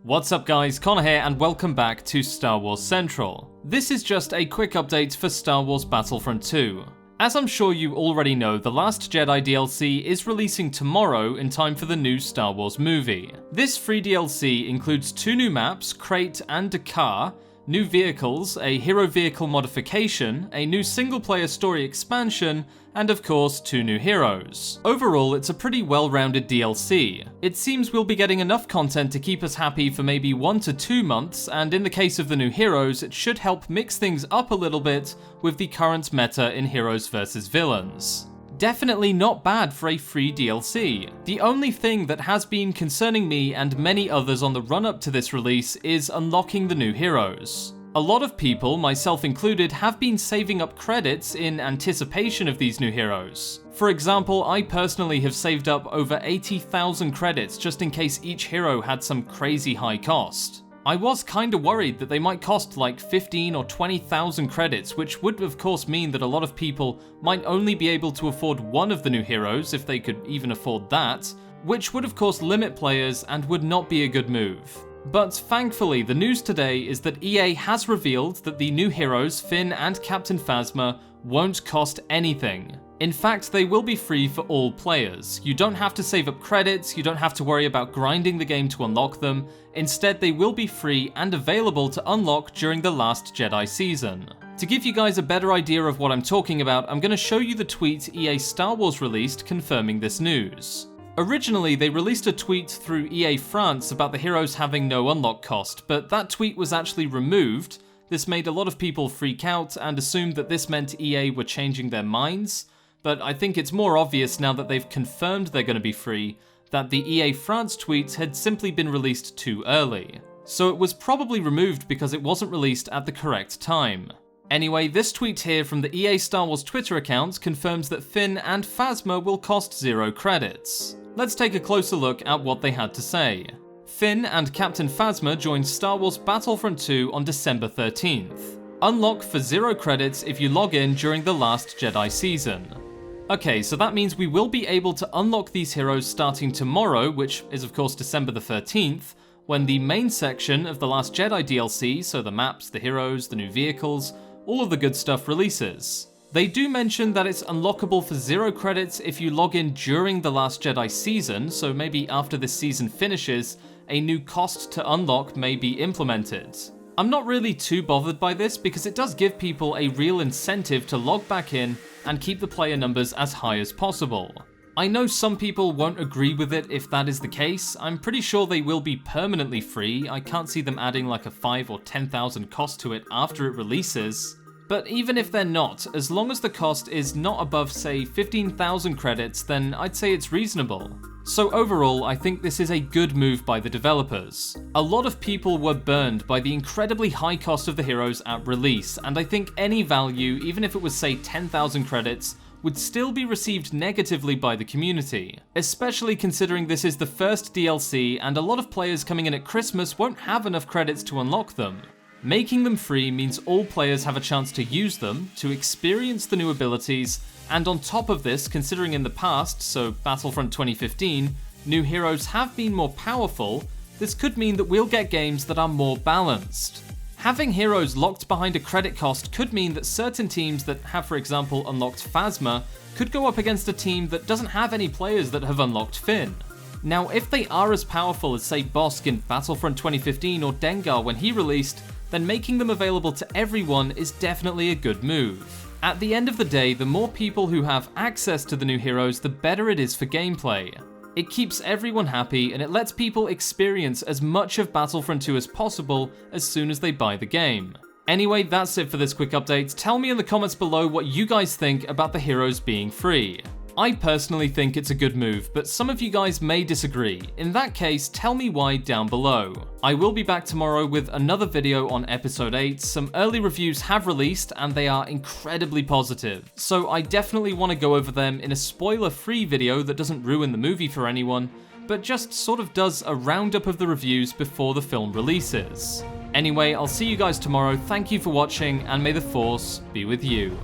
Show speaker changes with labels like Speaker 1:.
Speaker 1: What's up guys, Connor here and welcome back to Star Wars Central. This is just a quick update for Star Wars Battlefront 2. As I'm sure you already know, the Last Jedi DLC is releasing tomorrow in time for the new Star Wars movie. This free DLC includes 2 new maps, Crate and Dakar, new vehicles, a hero vehicle modification, a new single-player story expansion, and of course 2 new heroes. Overall, it's a pretty well-rounded DLC. It seems we'll be getting enough content to keep us happy for maybe 1 to 2 months, and in the case of the new heroes, it should help mix things up a little bit with the current meta in heroes versus villains. Definitely not bad for a free DLC. The only thing that has been concerning me and many others on the run-up to this release is unlocking the new heroes. A lot of people, myself included, have been saving up credits in anticipation of these new heroes. For example, I personally have saved up over 80,000 credits just in case each hero had some crazy high cost. I was kinda worried that they might cost like 15 or 20,000 credits, which would of course mean that a lot of people might only be able to afford one of the new heroes if they could even afford that, which would of course limit players and would not be a good move. But thankfully, the news today is that EA has revealed that the new heroes, Finn and Captain Phasma, won't cost anything. In fact, they will be free for all players. You don't have to save up credits, you don't have to worry about grinding the game to unlock them. Instead, they will be free and available to unlock during the Last Jedi season. To give you guys a better idea of what I'm talking about, I'm going to show you the tweet EA Star Wars released confirming this news. Originally, they released a tweet through EA France about the heroes having no unlock cost, but that tweet was actually removed. This made a lot of people freak out and assumed that this meant EA were changing their minds, but I think it's more obvious now that they've confirmed they're going to be free, that the EA France tweet had simply been released too early. So it was probably removed because it wasn't released at the correct time. Anyway, this tweet here from the EA Star Wars Twitter account confirms that Finn and Phasma will cost 0 credits. Let's take a closer look at what they had to say. Finn and Captain Phasma joined Star Wars Battlefront 2 on December 13th. Unlock for 0 credits if you log in during the Last Jedi season. Okay, so that means we will be able to unlock these heroes starting tomorrow, which is of course December the 13th, when the main section of the Last Jedi DLC, so the maps, the heroes, the new vehicles, all of the good stuff releases. They do mention that it's unlockable for 0 credits if you log in during the Last Jedi season, so maybe after this season finishes, a new cost to unlock may be implemented. I'm not really too bothered by this because it does give people a real incentive to log back in and keep the player numbers as high as possible. I know some people won't agree with it if that is the case. I'm pretty sure they will be permanently free. I can't see them adding like a 5 or 10,000 cost to it after it releases. But even if they're not, as long as the cost is not above, say, 15,000 credits, then I'd say it's reasonable. So overall, I think this is a good move by the developers. A lot of people were burned by the incredibly high cost of the heroes at release, and I think any value, even if it was say 10,000 credits, would still be received negatively by the community, especially considering this is the first DLC and a lot of players coming in at Christmas won't have enough credits to unlock them. Making them free means all players have a chance to use them, to experience the new abilities, and on top of this, considering in the past, so Battlefront 2015, new heroes have been more powerful, this could mean that we'll get games that are more balanced. Having heroes locked behind a credit cost could mean that certain teams that have, for example, unlocked Phasma could go up against a team that doesn't have any players that have unlocked Finn. Now, if they are as powerful as, say, Bossk in Battlefront 2015 or Dengar when he released, then making them available to everyone is definitely a good move. At the end of the day, the more people who have access to the new heroes, the better it is for gameplay. It keeps everyone happy and it lets people experience as much of Battlefront 2 as possible as soon as they buy the game. Anyway, that's it for this quick update. Tell me in the comments below what you guys think about the heroes being free. I personally think it's a good move, but some of you guys may disagree. In that case, tell me why down below. I will be back tomorrow with another video on episode 8. Some early reviews have released and they are incredibly positive, so I definitely want to go over them in a spoiler-free video that doesn't ruin the movie for anyone, but just sort of does a roundup of the reviews before the film releases. Anyway, I'll see you guys tomorrow. Thank you for watching and may the Force be with you.